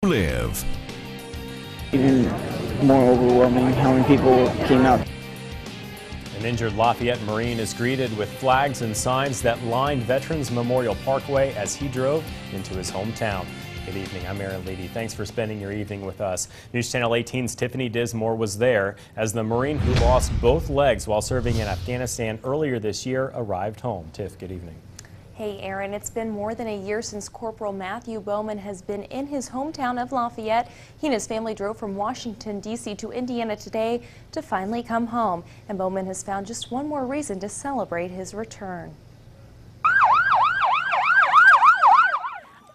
Live. Even more overwhelming how many people came out. An injured Lafayette Marine is greeted with flags and signs that lined Veterans Memorial Parkway as he drove into his hometown. Good evening, I'm Leedy. Thanks for spending your evening with us. News Channel 18's Tiffany Dismore was there as the Marine who lost both legs while serving in Afghanistan earlier this year arrived home. Tiff, good evening. Hey Aaron, it's been more than a year since Corporal Matthew Bowman has been in his hometown of Lafayette. He and his family drove from Washington, D.C. to Indiana today to finally come home. And Bowman has found just one more reason to celebrate his return.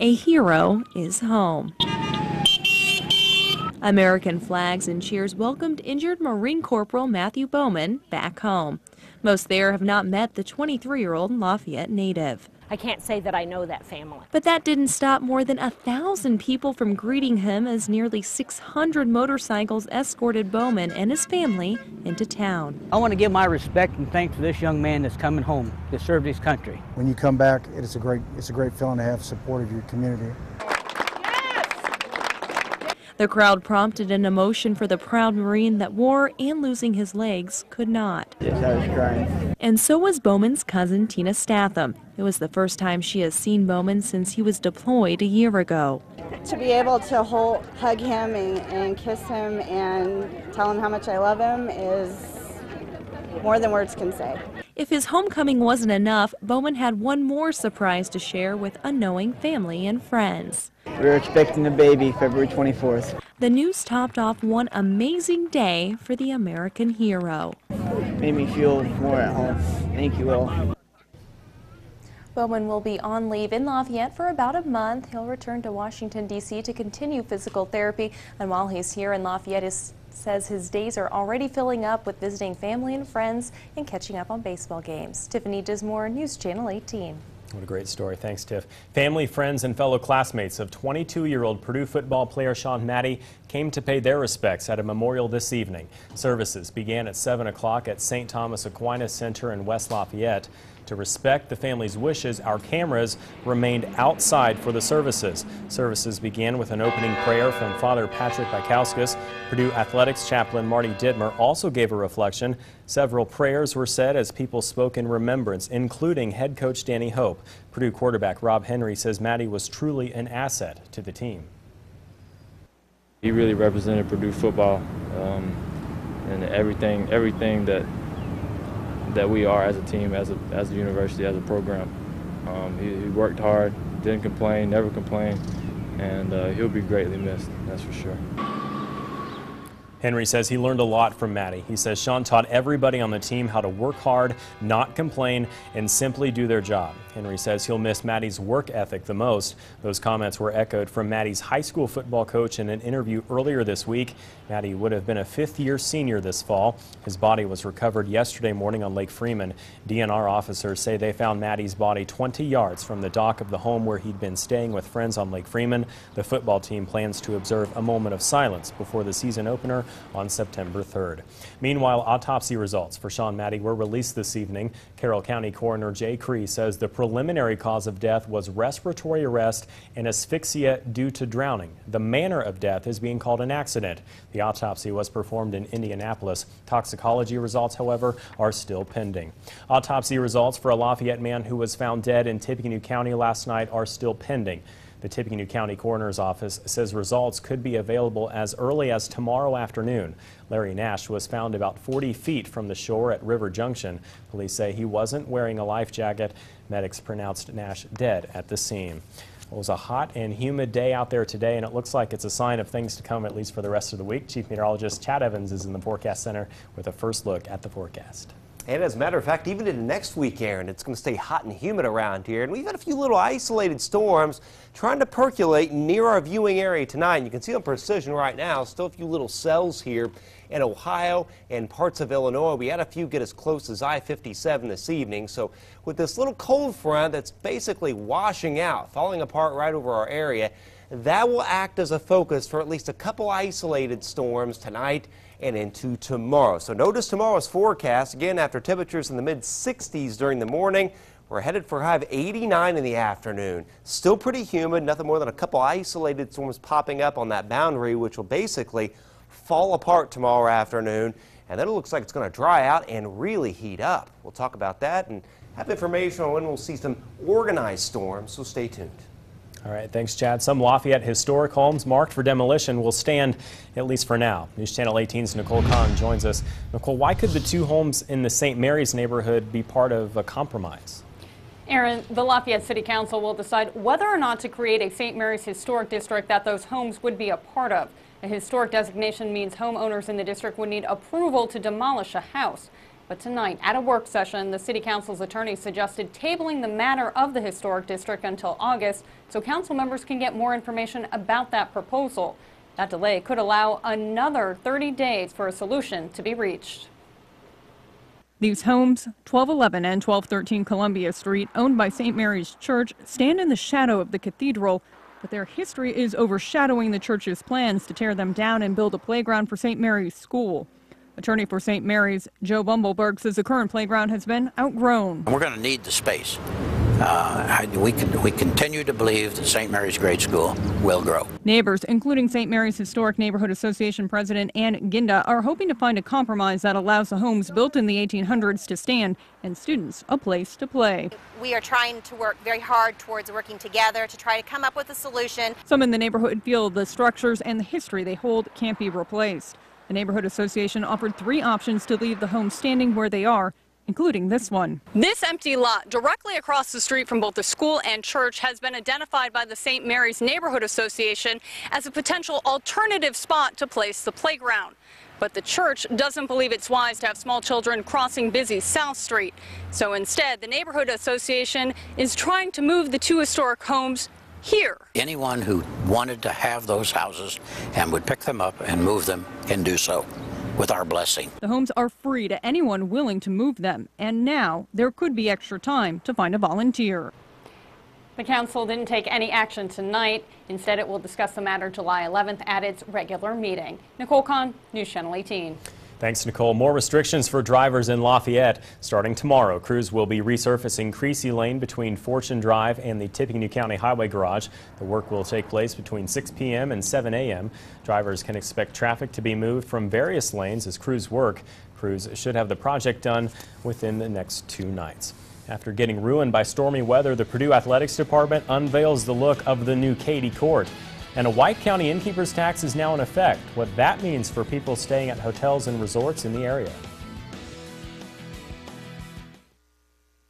A hero is home. American flags and cheers welcomed injured Marine Corporal Matthew Bowman back home. Most there have not met the 23-year-old Lafayette native. I can't say that I know that family. But that didn't stop more than 1,000 people from greeting him as nearly 600 motorcycles escorted Bowman and his family into town. I want to give my respect and thanks to this young man that's coming home to serve his country. When you come back, it's a great feeling to have support of your community. The crowd prompted an emotion for the proud Marine that war and losing his legs could not. Yes, I was crying. And so was Bowman's cousin Tina Statham. It was the first time she has seen Bowman since he was deployed a year ago. To be able to hug him and kiss him and tell him how much I love him is more than words can say. If his homecoming wasn't enough, Bowman had one more surprise to share with unknowing family and friends. We were expecting a baby February 24th. The news topped off one amazing day for the American hero. Made me feel more at home. Thank you all. Bowman will be on leave in Lafayette for about a month. He'll return to Washington, D.C. to continue physical therapy. And while he's here in Lafayette, says his days are already filling up with visiting family and friends and catching up on baseball games. Tiffany Dismore, News Channel 18. What a great story. Thanks, Tiff. Family, friends, and fellow classmates of 22-year-old Purdue football player Sean Matte came to pay their respects at a memorial this evening. Services began at 7 o'clock at St. Thomas Aquinas Center in West Lafayette. To respect the family's wishes, our cameras remained outside for the services. Services began with an opening prayer from Father Patrick Bykowskis. Purdue Athletics chaplain Marty Dittmer also gave a reflection. Several prayers were said as people spoke in remembrance, including head coach Danny Hope. Purdue quarterback Rob Henry says Matte was truly an asset to the team. He really represented Purdue football and everything that we are as a team, as a university, as a program. He worked hard, didn't complain, never complained, and he'll be greatly missed, that's for sure. Henry says he learned a lot from Matte. He says Sean taught everybody on the team how to work hard, not complain, and simply do their job. Henry says he'll miss Matte's work ethic the most. Those comments were echoed from Matte's high school football coach in an interview earlier this week. Matte would have been a fifth-year senior this fall. His body was recovered yesterday morning on Lake Freeman. DNR officers say they found Matte's body 20 yards from the dock of the home where he'd been staying with friends on Lake Freeman. The football team plans to observe a moment of silence before the season opener on September 3rd. Meanwhile, autopsy results for Sean Matte were released this evening. Carroll County Coroner Jay Cree says the preliminary cause of death was respiratory arrest and asphyxia due to drowning. The manner of death is being called an accident. The autopsy was performed in Indianapolis. Toxicology results, however, are still pending. Autopsy results for a Lafayette man who was found dead in Tippecanoe County last night are still pending. The Tippecanoe County Coroner's Office says results could be available as early as tomorrow afternoon. Larry Nash was found about 40 feet from the shore at River Junction. Police say he wasn't wearing a life jacket. Medics pronounced Nash dead at the scene. It was a hot and humid day out there today, and it looks like it's a sign of things to come, at least for the rest of the week. Chief Meteorologist Chad Evans is in the Forecast Center with a first look at the forecast. And as a matter of fact, even into next week, Aaron, it's going to stay hot and humid around here. And we've had a few little isolated storms trying to percolate near our viewing area tonight. And you can see on precision right now, still a few little cells here in Ohio and parts of Illinois. We had a few get as close as I-57 this evening. So with this little cold front that's basically washing out, falling apart right over our area, that will act as a focus for at least a couple isolated storms tonight and into tomorrow. So notice tomorrow's forecast. Again, after temperatures in the mid-60s during the morning, We're headed for a high of 89 in the afternoon. Still pretty humid, nothing more than a couple isolated storms popping up on that boundary, which will basically fall apart tomorrow afternoon. And then it looks like it's going to dry out and really heat up. We'll talk about that and have information on when we'll see some organized storms, so stay tuned. All right, thanks, Chad. Some Lafayette historic homes marked for demolition will stand, at least for now. News Channel 18's Nicole Kahn joins us. Nicole, why could the two homes in the St. Mary's neighborhood be part of a compromise? Aaron, the Lafayette City Council will decide whether or not to create a St. Mary's historic district that those homes would be a part of. A historic designation means homeowners in the district would need approval to demolish a house. But tonight, at a work session, the City Council's attorney suggested tabling the matter of the historic district until August so council members can get more information about that proposal. That delay could allow another 30 days for a solution to be reached. These homes, 1211 and 1213 Columbia Street, owned by St. Mary's Church, stand in the shadow of the cathedral, but their history is overshadowing the church's plans to tear them down and build a playground for St. Mary's School. Attorney for St. Mary's, Joe Bumbleberg, says the current playground has been outgrown. We're going to need the space. We continue to believe that St. Mary's Grade School will grow. Neighbors, including St. Mary's Historic Neighborhood Association President Ann Ginda, are hoping to find a compromise that allows the homes built in the 1800s to stand and students a place to play. We are trying to work very hard towards working together to try to come up with a solution. Some in the neighborhood feel the structures and the history they hold can't be replaced. The Neighborhood Association offered 3 options to leave the homes standing where they are, including this one. This empty lot directly across the street from both the school and church has been identified by the St. Mary's Neighborhood Association as a potential alternative spot to place the playground. But the church doesn't believe it's wise to have small children crossing busy South Street. So instead, the Neighborhood Association is trying to move the 2 historic homes here. Anyone who wanted to have those houses and would pick them up and move them can do so with our blessing. The homes are free to anyone willing to move them, and now there could be extra time to find a volunteer. The council didn't take any action tonight. Instead, it will discuss the matter July 11th at its regular meeting. Nicole Kahn, News Channel 18. Thanks, Nicole. More restrictions for drivers in Lafayette. Starting tomorrow, crews will be resurfacing Creasy Lane between Fortune Drive and the Tippecanoe County Highway Garage. The work will take place between 6 p.m. and 7 a.m. Drivers can expect traffic to be moved from various lanes as crews work. Crews should have the project done within the next 2 nights. After getting ruined by stormy weather, the Purdue Athletics Department unveils the look of the new Katy Court. And a White County innkeeper's tax is now in effect. What that means for people staying at hotels and resorts in the area.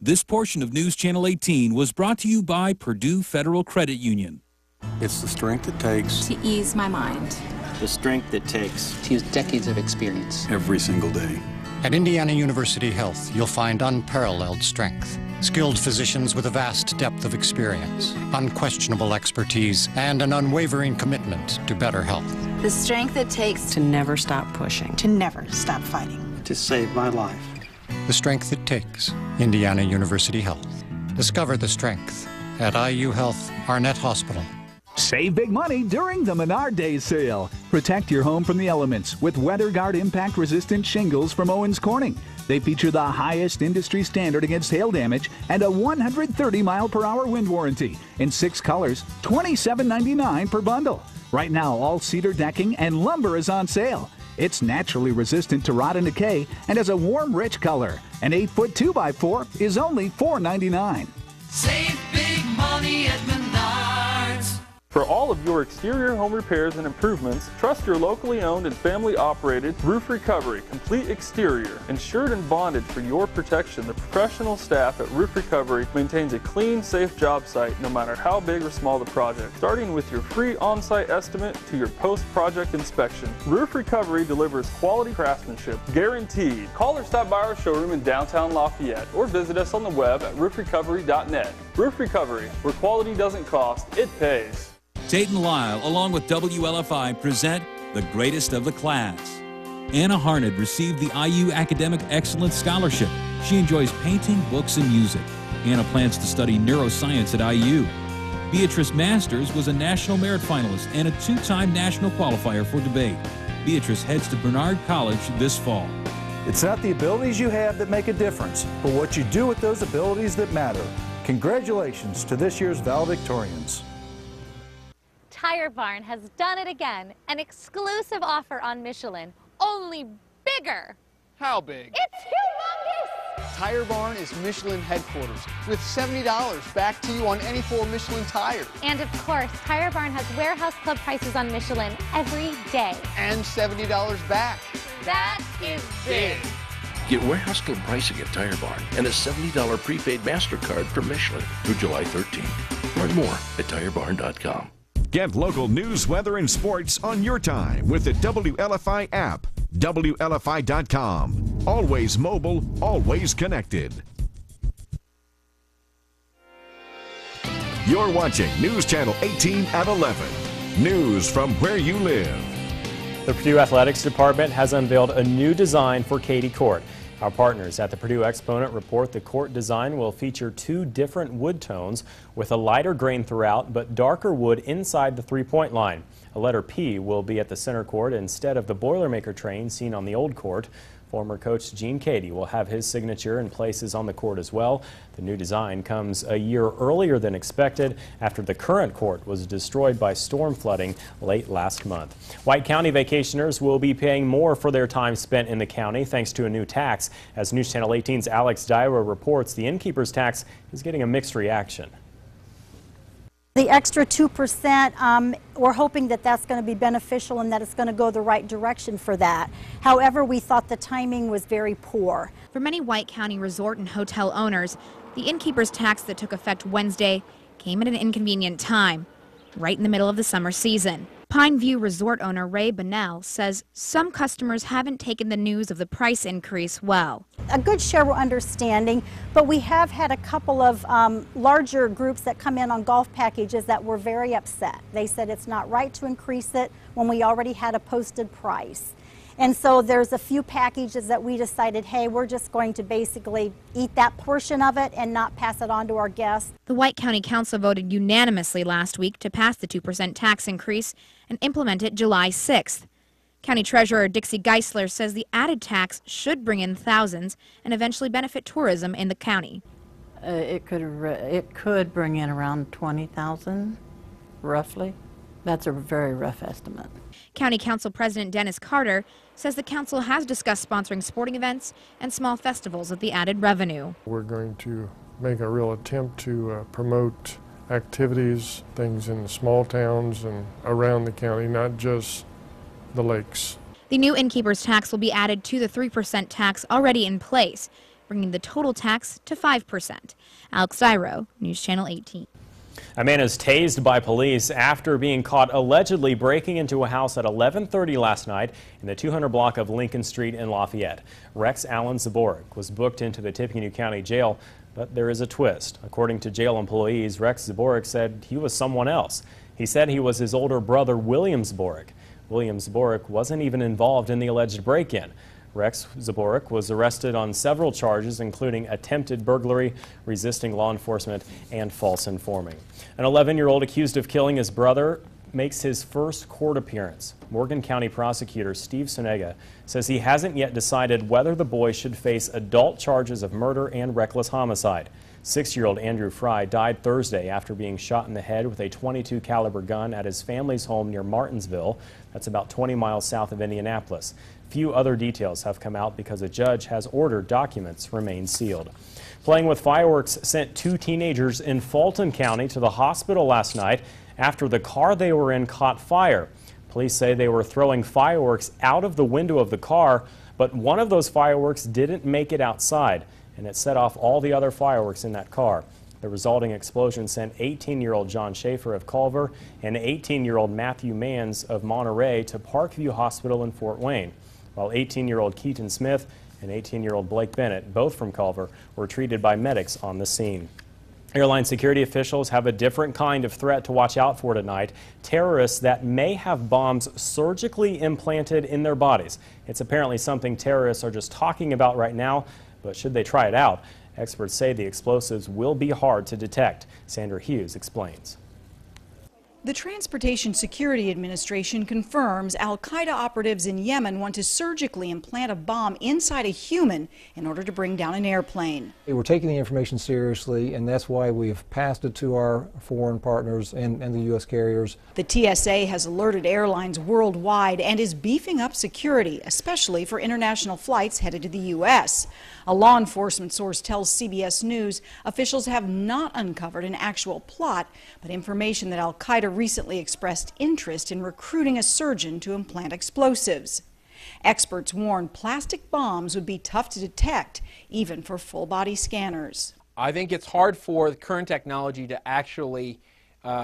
This portion of News Channel 18 was brought to you by Purdue Federal Credit Union. It's the strength it takes to ease my mind. The strength it takes to use decades of experience every single day. At Indiana University Health, you'll find unparalleled strength, skilled physicians with a vast depth of experience, unquestionable expertise, and an unwavering commitment to better health. The strength it takes to never stop pushing, to never stop fighting, to save my life. The strength it takes, Indiana University Health. Discover the strength at IU Health Arnett Hospital. Save big money during the Menard Day sale. Protect your home from the elements with WeatherGuard impact-resistant shingles from Owens Corning. They feature the highest industry standard against hail damage and a 130-mile-per-hour wind warranty. In 6 colors, $27.99 per bundle. Right now, all cedar decking and lumber is on sale. It's naturally resistant to rot and decay and has a warm, rich color. An 8-foot 2x4 is only $4.99. Save big money at Menards. For all of your exterior home repairs and improvements, trust your locally owned and family operated Roof Recovery Complete Exterior. Insured and bonded for your protection, the professional staff at Roof Recovery maintains a clean, safe job site no matter how big or small the project. Starting with your free on-site estimate to your post-project inspection, Roof Recovery delivers quality craftsmanship guaranteed. Call or stop by our showroom in downtown Lafayette or visit us on the web at roofrecovery.net. Roof Recovery, where quality doesn't cost, it pays. Tate and Lyle, along with WLFI, present the greatest of the class. Anna Harned received the IU Academic Excellence Scholarship. She enjoys painting, books, and music. Anna plans to study neuroscience at IU. Beatrice Masters was a National Merit Finalist and a 2-time National Qualifier for debate. Beatrice heads to Bernard College this fall. It's not the abilities you have that make a difference, but what you do with those abilities that matter. Congratulations to this year's valedictorians. Tire Barn has done it again. An exclusive offer on Michelin, only bigger. How big? It's humongous! Tire Barn is Michelin headquarters with $70 back to you on any 4 Michelin tires. And of course, Tire Barn has warehouse club prices on Michelin every day. And $70 back. That is big. Get warehouse club pricing at Tire Barn and a $70 prepaid MasterCard for Michelin through July 13th. Learn more at tirebarn.com. Get local news, weather, and sports on your time with the WLFI app. WLFI.com. Always mobile, always connected. You're watching News Channel 18 at 11. News from where you live. The Purdue Athletics Department has unveiled a new design for Katie Court. Our partners at the Purdue Exponent report the court design will feature 2 different wood tones with a lighter grain throughout but darker wood inside the three-point line. A letter P will be at the center court instead of the Boilermaker train seen on the old court. Former coach Gene Cady will have his signature in places on the court as well. The new design comes a year earlier than expected after the current court was destroyed by storm flooding late last month. White County vacationers will be paying more for their time spent in the county thanks to a new tax. As News Channel 18's Alex Dyra reports, the innkeeper's tax is getting a mixed reaction. The extra 2%, we're hoping that that's going to be beneficial and that it's going to go the right direction for that. However, we thought the timing was very poor. For many White County resort and hotel owners, the innkeeper's tax that took effect Wednesday came at an inconvenient time, right in the middle of the summer season. Pine View resort owner Ray Bonnell says some customers haven't taken the news of the price increase well. A good share were understanding, but we have had a couple of larger groups that come in on golf packages that were very upset. They said it's not right to increase it when we already had a posted price. And so there's a few packages that we decided, hey, we're just going to basically eat that portion of it and not pass it on to our guests. The White County Council voted unanimously last week to pass the 2% tax increase and implement it July 6th. County Treasurer Dixie Geisler says the added tax should bring in thousands and eventually benefit tourism in the county. It could bring in around 20,000, roughly. That's a very rough estimate. County Council President Dennis Carter says the council has discussed sponsoring sporting events and small festivals with the added revenue. We're going to make a real attempt to promote activities, things in the small towns and around the county, not just the lakes. The new innkeeper's tax will be added to the 3% tax already in place, bringing the total tax to 5%. Alex Dyro, News Channel 18. A man is tased by police after being caught allegedly breaking into a house at 11:30 last night in the 200 block of Lincoln Street in Lafayette. Rex Allen Zaborik was booked into the Tippecanoe County Jail, but there is a twist. According to jail employees, Rex Zaborik said he was someone else. He said he was his older brother, William Zaborik. William Zaborik wasn't even involved in the alleged break-in. Rex Zaborik was arrested on several charges, including attempted burglary, resisting law enforcement, and false informing. An 11-year-old accused of killing his brother makes his first court appearance. Morgan County prosecutor Steve Sonega says he hasn't yet decided whether the boy should face adult charges of murder and reckless homicide. 6-year-old Andrew Fry died Thursday after being shot in the head with a .22 caliber gun at his family's home near Martinsville. That's about 20 miles south of Indianapolis. Few other details have come out because a judge has ordered documents remain sealed. Playing with fireworks sent 2 teenagers in Fulton County to the hospital last night after the car they were in caught fire. Police say they were throwing fireworks out of the window of the car, but one of those fireworks didn't make it outside, and it set off all the other fireworks in that car. The resulting explosion sent 18-year-old John Schaefer of Culver and 18-year-old Matthew Manns of Monterey to Parkview Hospital in Fort Wayne, while 18-year-old Keaton Smith and 18-year-old Blake Bennett, both from Culver, were treated by medics on the scene. Airline security officials have a different kind of threat to watch out for tonight: terrorists that may have bombs surgically implanted in their bodies. It's apparently something terrorists are just talking about right now, but should they try it out, experts say the explosives will be hard to detect. Sandra Hughes explains. The Transportation Security Administration confirms al-Qaeda operatives in Yemen want to surgically implant a bomb inside a human in order to bring down an airplane. We're taking the information seriously, and that's why we've passed it to our foreign partners and the U.S. carriers. The TSA has alerted airlines worldwide and is beefing up security, especially for international flights headed to the U.S. A law enforcement source tells CBS News officials have not uncovered an actual plot, but information that al-Qaeda recently expressed interest in recruiting a surgeon to implant explosives. Experts warn plastic bombs would be tough to detect, even for full-body scanners. I think it's hard for the current technology to actually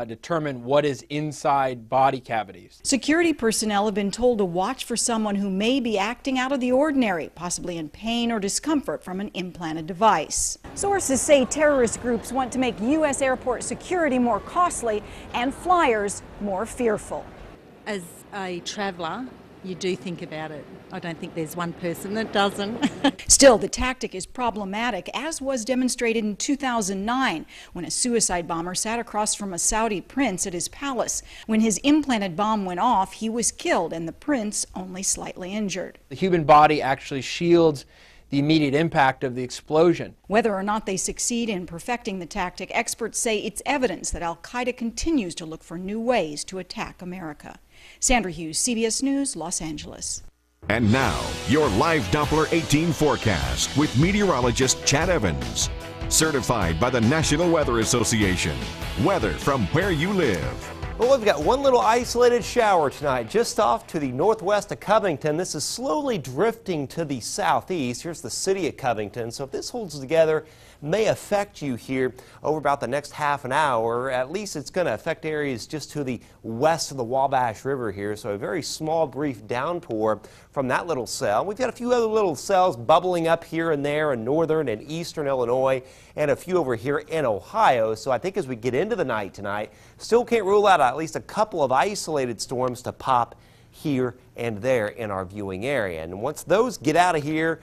determine what is inside body cavities. Security personnel have been told to watch for someone who may be acting out of the ordinary, possibly in pain or discomfort from an implanted device. Sources say terrorist groups want to make U.S. airport security more costly and flyers more fearful. As a traveller, you do think about it. I don't think there's one person that doesn't. Still, the tactic is problematic, as was demonstrated in 2009 when a suicide bomber sat across from a Saudi prince at his palace. When his implanted bomb went off, he was killed and the prince only slightly injured. The human body actually shields the immediate impact of the explosion. Whether or not they succeed in perfecting the tactic, experts say it's evidence that al-Qaeda continues to look for new ways to attack America. Sandra Hughes, CBS News, Los Angeles. And now, your live Doppler 18 forecast with meteorologist Chad Evans. Certified by the National Weather Association. Weather from where you live. Well, we've got one little isolated shower tonight just off to the northwest of Covington. This is slowly drifting to the southeast. Here's the city of Covington. So if this holds together, may affect you here over about the next half an hour. At least it's going to affect areas just to the west of the Wabash River here. So a very small, brief downpour from that little cell. We've got a few other little cells bubbling up here and there in northern and eastern Illinois and a few over here in Ohio. So I think as we get into the night tonight, still can't rule out at least a couple of isolated storms to pop here and there in our viewing area. And once those get out of here,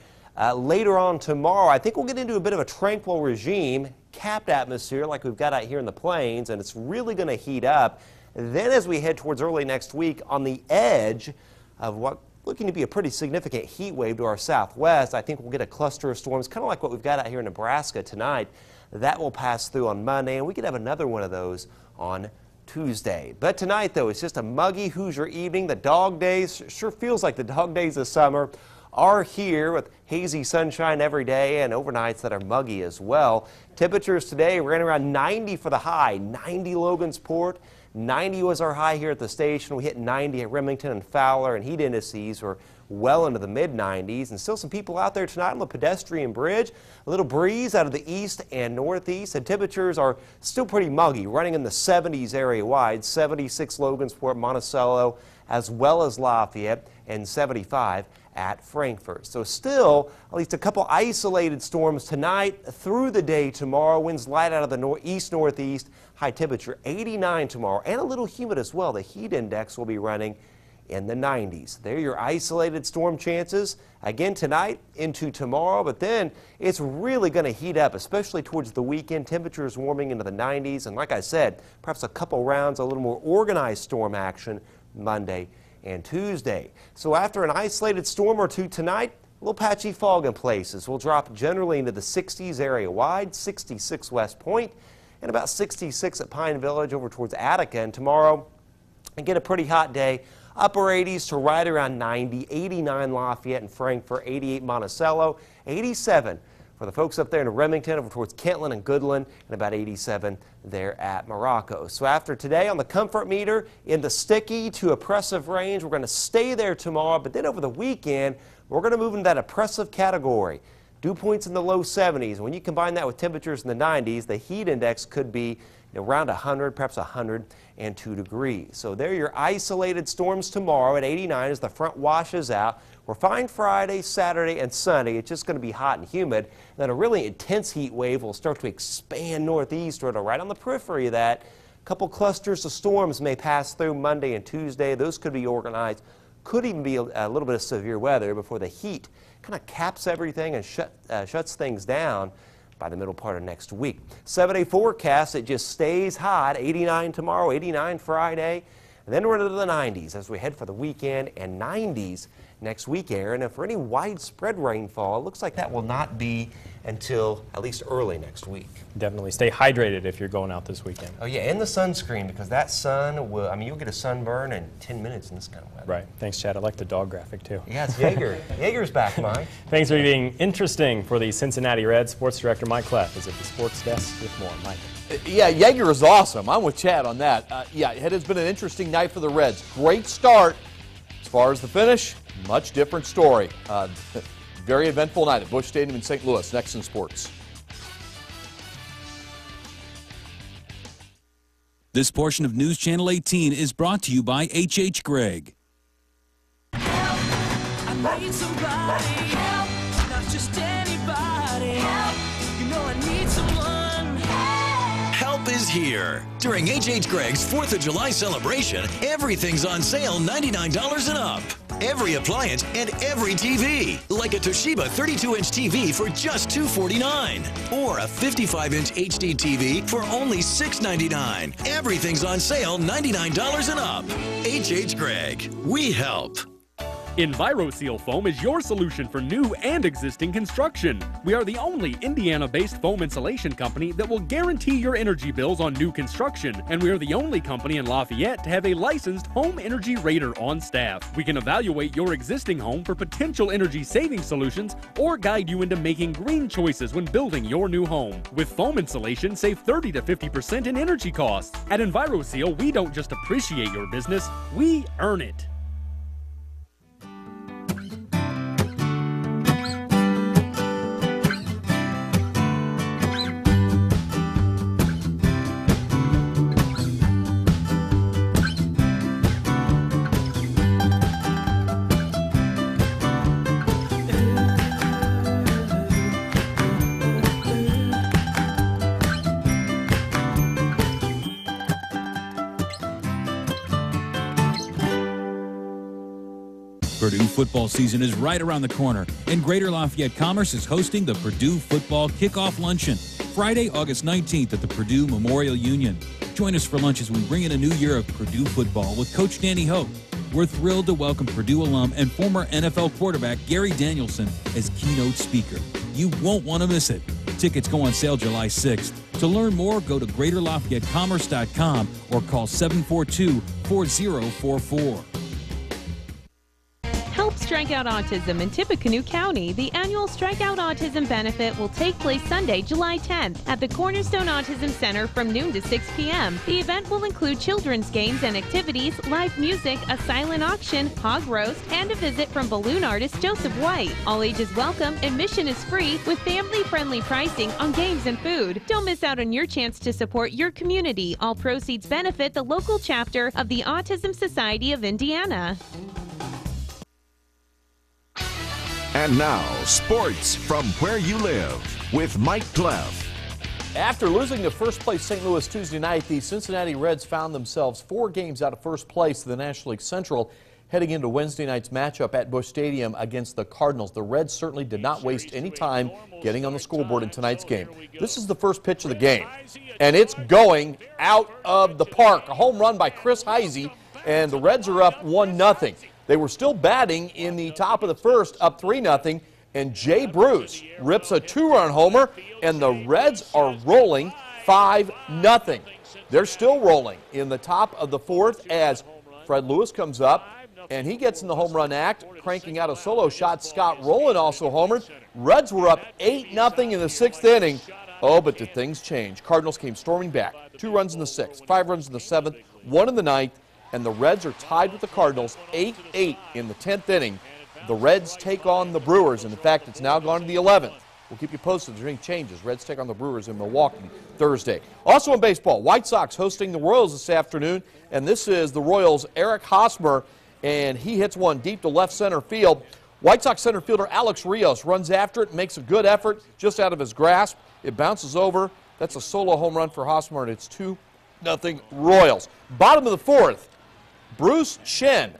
later on tomorrow, I think we'll get into a bit of a tranquil regime, capped atmosphere like we've got out here in the plains, and it's really going to heat up. Then as we head towards early next week, on the edge of what looking to be a pretty significant heat wave to our southwest, I think we'll get a cluster of storms, kind of like what we've got out here in Nebraska tonight. That will pass through on Monday, and we could have another one of those on Tuesday. But tonight, though, it's just a muggy Hoosier evening. The dog days, sure feels like the dog days of summer, are here with hazy sunshine every day and overnights that are muggy as well. Temperatures today ran around 90 for the high, 90 Logansport. 90 was our high here at the station. We hit 90 at Remington and Fowler, and heat indices were well into the mid-90s. And still some people out there tonight on the pedestrian bridge. A little breeze out of the east and northeast, and temperatures are still pretty muggy, running in the 70s area-wide. 76 Logansport, Monticello, as well as Lafayette, and 75 at Frankfort. So still at least a couple isolated storms tonight through the day tomorrow. Winds light out of the east-northeast. High temperature 89 tomorrow, and a little humid as well. The heat index will be running in the 90s. There are your isolated storm chances again tonight into tomorrow, but then it's really going to heat up, especially towards the weekend. Temperatures warming into the 90s, and like I said, perhaps a couple rounds, a little more organized storm action Monday and Tuesday. So after an isolated storm or two tonight, a little patchy fog in places. We'll drop generally into the 60s area-wide, 66 West Point, and about 66 at Pine Village over towards Attica. And tomorrow, again, a pretty hot day. Upper 80s to right around 90, 89 Lafayette and Frankfort, 88 Monticello, 87 for the folks up there in Remington over towards Kentland and Goodland, and about 87 there at Morocco. So after today on the comfort meter, in the sticky to oppressive range, we're going to stay there tomorrow, but then over the weekend, we're going to move into that oppressive category. Dew points in the low 70s. When you combine that with temperatures in the 90s, the heat index could be around 100, perhaps 102 degrees. So there are your isolated storms tomorrow at 89 as the front washes out. We're fine Friday, Saturday, and Sunday. It's just going to be hot and humid. Then a really intense heat wave will start to expand northeastward, right on the periphery of that. A couple clusters of storms may pass through Monday and Tuesday. Those could be organized. Could even be a little bit of severe weather before the heat kind of caps everything and shuts things down by the middle part of next week. 7-day forecast, it just stays hot. 89 tomorrow, 89 Friday, and then we're into the 90s as we head for the weekend, and 90s next week, Aaron. And for any widespread rainfall, it looks like that will not be until at least early next week. Definitely stay hydrated if you're going out this weekend. Oh yeah, and the sunscreen, because that sun will, I mean, you'll get a sunburn in 10 minutes in this kind of weather. Right. Thanks, Chad. I like the dog graphic, too. Yeah, it's Yeager. Yeager's back, Mike. Thanks for being interesting for the Cincinnati Reds. Sports Director Mike Cleff is at the sports desk with more. Mike. Yeah, Yeager is awesome. I'm with Chad on that. Yeah, it has been an interesting night for the Reds. Great start. As far as the finish, much different story. Very eventful night at Busch Stadium in St. Louis. Next in sports. This portion of News Channel 18 is brought to you by H.H. Gregg. I need somebody help, not just anybody help. You know I need someone Help is here. During H.H. Gregg's 4th of July celebration, everything's on sale $99 and up. Every appliance and every TV, like a Toshiba 32-inch TV for just $249, or a 55-inch HD TV for only $699. Everything's on sale $99 and up. H.H. Gregg, we help. EnviroSeal Foam is your solution for new and existing construction. We are the only Indiana-based foam insulation company that will guarantee your energy bills on new construction, and we are the only company in Lafayette to have a licensed home energy rater on staff. We can evaluate your existing home for potential energy saving solutions or guide you into making green choices when building your new home. With foam insulation, save 30 to 50% in energy costs. At EnviroSeal, we don't just appreciate your business, we earn it. Purdue football season is right around the corner, and Greater Lafayette Commerce is hosting the Purdue Football Kickoff Luncheon, Friday, August 19th at the Purdue Memorial Union. Join us for lunch as we bring in a new year of Purdue football with Coach Danny Hope. We're thrilled to welcome Purdue alum and former NFL quarterback Gary Danielson as keynote speaker. You won't want to miss it. Tickets go on sale July 6th. To learn more, go to GreaterLafayetteCommerce.com or call 742-4044. Help Strike Out Autism in Tippecanoe County. The annual Strike Out Autism benefit will take place Sunday, July 10th at the Cornerstone Autism Center from noon to 6 p.m. The event will include children's games and activities, live music, a silent auction, hog roast, and a visit from balloon artist Joseph White. All ages welcome. Admission is free with family-friendly pricing on games and food. Don't miss out on your chance to support your community. All proceeds benefit the local chapter of the Autism Society of Indiana. And now, sports from where you live with Mike Cleff. After losing to first-place St. Louis Tuesday night, the Cincinnati Reds found themselves 4 games out of first place in the National League Central, heading into Wednesday night's matchup at Busch Stadium against the Cardinals. The Reds certainly did not waste any time getting on the scoreboard in tonight's game. This is the first pitch of the game, and it's going out of the park. A home run by Chris Heisey, and the Reds are up 1-0. They were still batting in the top of the first, up 3-0, and Jay Bruce rips a 2-run homer, and the Reds are rolling 5-0. They're still rolling in the top of the fourth as Fred Lewis comes up, and he gets in the home run act, cranking out a solo shot. Scott Rowland also homered. Reds were up 8-0 in the 6th inning. Oh, but did things change? Cardinals came storming back. 2 runs in the 6th, 5 runs in the 7th, 1 in the 9th. And the Reds are tied with the Cardinals 8-8 in the 10th inning. The Reds take on the Brewers, and in fact, it's now gone to the 11th. We'll keep you posted if there's any changes. Reds take on the Brewers in Milwaukee Thursday. Also in baseball, White Sox hosting the Royals this afternoon, and this is the Royals' Eric Hosmer, and he hits one deep to left center field. White Sox center fielder Alex Rios runs after it, makes a good effort just out of his grasp. It bounces over. That's a solo home run for Hosmer, and it's 2-0 Royals. Bottom of the fourth. Bruce Chen,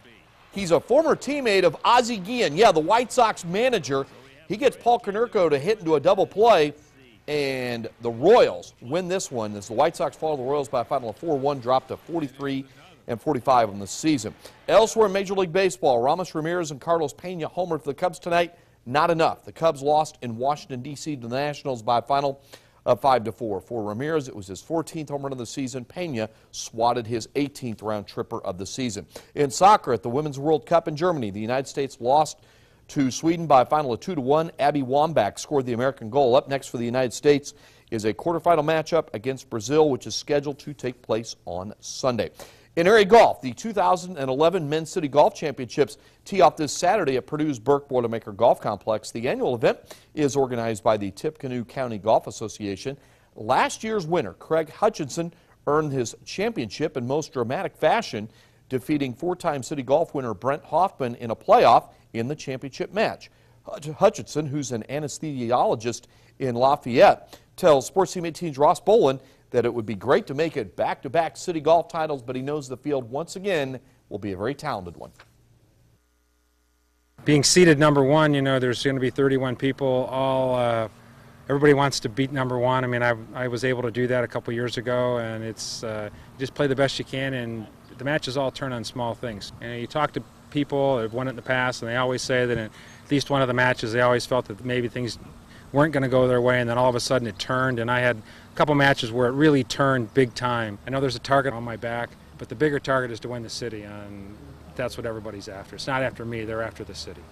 he's a former teammate of Ozzie Guillen, the White Sox manager. He gets Paul Konerko to hit into a double play, And the Royals win this one as the White Sox fall the Royals by a final of 4-1, dropped to 43-45 on the season. Elsewhere in Major League Baseball, Ramos Ramirez and Carlos Pena homered for the Cubs tonight. Not enough. The Cubs lost in Washington, D.C. to the Nationals by a final of 5-4. For Ramirez, it was his 14th home run of the season. Pena swatted his 18th round tripper of the season. In soccer at the Women's World Cup in Germany, the United States lost to Sweden by a final of 2-1. Abby Wambach scored the American goal. Up next for the United States is a quarterfinal matchup against Brazil, which is scheduled to take place on Sunday. In area golf, the 2011 Men's City Golf Championships tee off this Saturday at Purdue's Burke Boilermaker Golf Complex. The annual event is organized by the Tippecanoe County Golf Association. Last year's winner, Craig Hutchinson, earned his championship in most dramatic fashion, defeating four-time City Golf winner Brent Hoffman in a playoff in the championship match. Hutchinson, who's an anesthesiologist in Lafayette, tells Sports Team 18's Ross Bolin that it would be great to make it back-to-back City Golf titles, but he knows the field once again will be a very talented one. Being seated number one, you know, there's going to be 31 people. Everybody wants to beat number one. I mean, I was able to do that a couple years ago, and it's you just play the best you can, and the matches all turn on small things. And you talk to people that have won it in the past, and they always say that in at least one of the matches, they always felt that maybe things weren't going to go their way, and then all of a sudden it turned, and I had a couple matches where it really turned big time. I know there's a target on my back, but the bigger target is to win the city, and that's what everybody's after. It's not after me, they're after the city.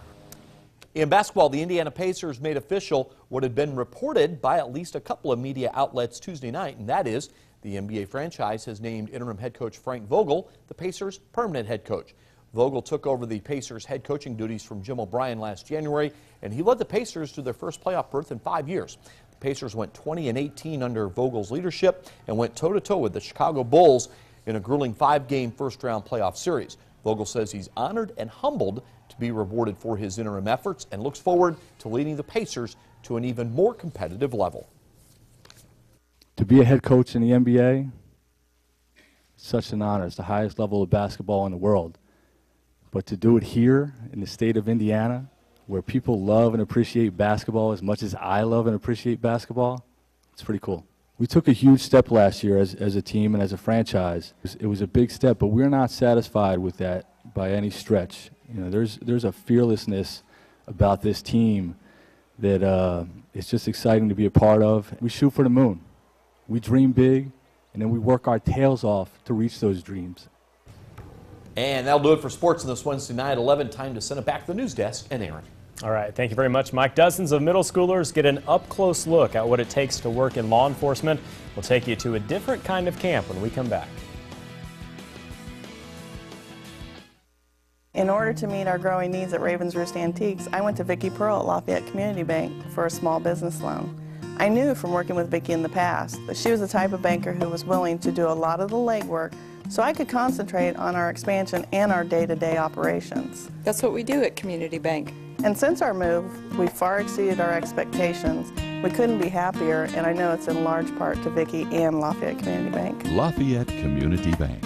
In basketball, the Indiana Pacers made official what had been reported by at least a couple of media outlets Tuesday night, and that is the NBA franchise has named interim head coach Frank Vogel the Pacers' permanent head coach. Vogel took over the Pacers' head coaching duties from Jim O'Brien last January, and he led the Pacers to their first playoff berth in 5 years. The Pacers went 20-18 under Vogel's leadership and went toe-to-toe with the Chicago Bulls in a grueling 5-game first-round playoff series. Vogel says he's honored and humbled to be rewarded for his interim efforts and looks forward to leading the Pacers to an even more competitive level. To be a head coach in the NBA, such an honor. It's the highest level of basketball in the world. But to do it here in the state of Indiana, where people love and appreciate basketball as much as I love and appreciate basketball, it's pretty cool. We took a huge step last year as a team and as a franchise. It was a big step, but we're not satisfied with that by any stretch. You know, there's a fearlessness about this team that it's just exciting to be a part of. We shoot for the moon. We dream big, and then we work our tails off to reach those dreams. And that'll do it for sports on this Wednesday night at 11. Time to send it back to the news desk and Aaron. All right, thank you very much, Mike. Dozens of middle schoolers get an up-close look at what it takes to work in law enforcement. We'll take you to a different kind of camp when we come back. In order to meet our growing needs at Ravens Roost Antiques, I went to Vicki Pearl at Lafayette Community Bank for a small business loan. I knew from working with Vicki in the past that she was the type of banker who was willing to do a lot of the legwork so I could concentrate on our expansion and our day-to-day operations. That's what we do at Community Bank. And since our move, we far exceeded our expectations. We couldn't be happier, and I know it's in large part to Vicki and Lafayette Community Bank. Lafayette Community Bank,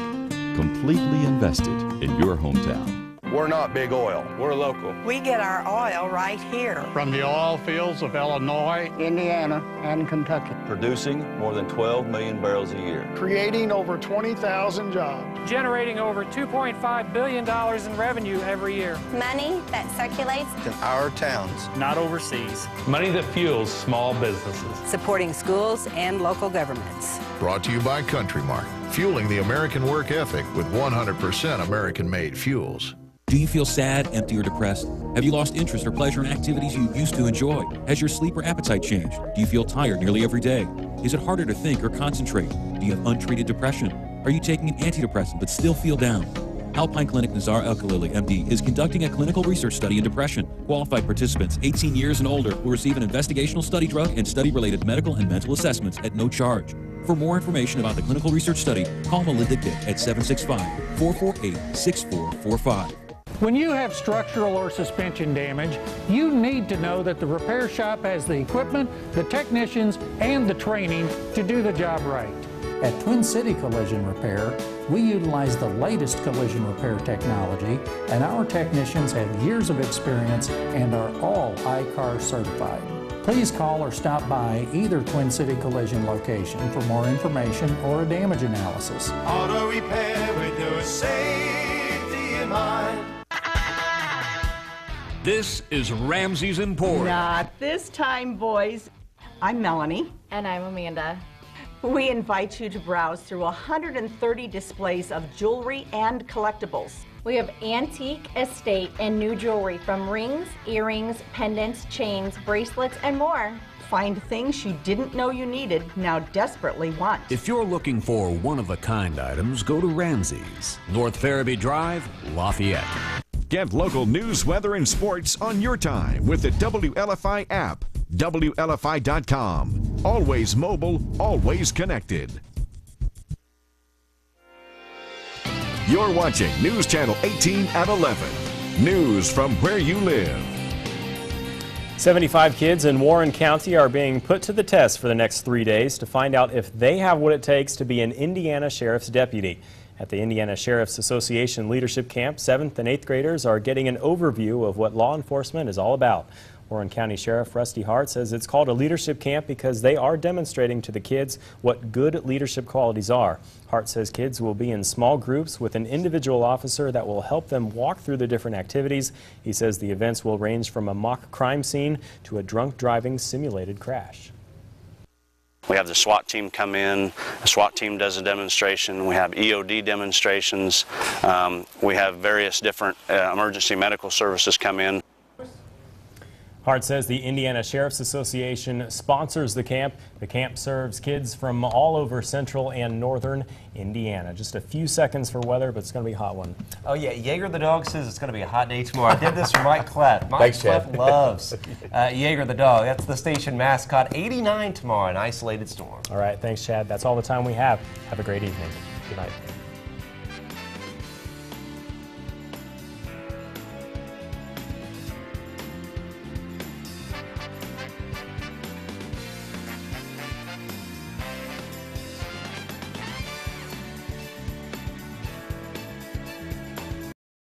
completely invested in your hometown. We're not big oil. We're local. We get our oil right here. From the oil fields of Illinois, Indiana, and Kentucky. Producing more than 12 million barrels a year. Creating over 20,000 jobs. Generating over $2.5 billion in revenue every year. Money that circulates in our towns. Not overseas. Money that fuels small businesses. Supporting schools and local governments. Brought to you by Country Mart. Fueling the American work ethic with 100% American-made fuels. Do you feel sad, empty, or depressed? Have you lost interest or pleasure in activities you used to enjoy? Has your sleep or appetite changed? Do you feel tired nearly every day? Is it harder to think or concentrate? Do you have untreated depression? Are you taking an antidepressant but still feel down? Alpine Clinic Nazar El-Khalili, MD, is conducting a clinical research study in depression. Qualified participants 18 years and older will receive an investigational study drug and study-related medical and mental assessments at no charge. For more information about the clinical research study, call Melinda Dick at 765-448-6445. When you have structural or suspension damage, you need to know that the repair shop has the equipment, the technicians, and the training to do the job right. At Twin City Collision Repair, we utilize the latest collision repair technology, and our technicians have years of experience and are all ICAR certified. Please call or stop by either Twin City Collision location for more information or a damage analysis. Auto repair with your safety in mind. This is Ramsey's Emporium. Not this time, boys. I'm Melanie. And I'm Amanda. We invite you to browse through 130 displays of jewelry and collectibles. We have antique, estate, and new jewelry from rings, earrings, pendants, chains, bracelets, and more. Find things you didn't know you needed, now desperately want. If you're looking for one-of-a-kind items, go to Ramsey's, North Farabee Drive, Lafayette. Get local news, weather, and sports on your time with the WLFI app. WLFI.com. Always mobile, always connected. You're watching News Channel 18 at 11. News from where you live. 75 kids in Warren County are being put to the test for the next 3 days to find out if they have what it takes to be an Indiana Sheriff's deputy. At the Indiana Sheriff's Association Leadership Camp, 7th and 8th graders are getting an overview of what law enforcement is all about. Warren County Sheriff Rusty Hart says it's called a leadership camp because they are demonstrating to the kids what good leadership qualities are. Hart says kids will be in small groups with an individual officer that will help them walk through the different activities. He says the events will range from a mock crime scene to a drunk driving simulated crash. We have the SWAT team come in, the SWAT team does a demonstration, we have EOD demonstrations, we have various different emergency medical services come in. Hart says the Indiana Sheriff's Association sponsors the camp. The camp serves kids from all over central and northern Indiana. Just a few seconds for weather, but it's going to be a hot one. Oh yeah, Jaeger the dog says it's going to be a hot day tomorrow. I did this for Mike Clef. Mike Thanks, Clef Chad. loves Jaeger the dog. That's the station mascot. 89 tomorrow, an isolated storm. All right, thanks, Chad. That's all the time we have. Have a great evening. Good night.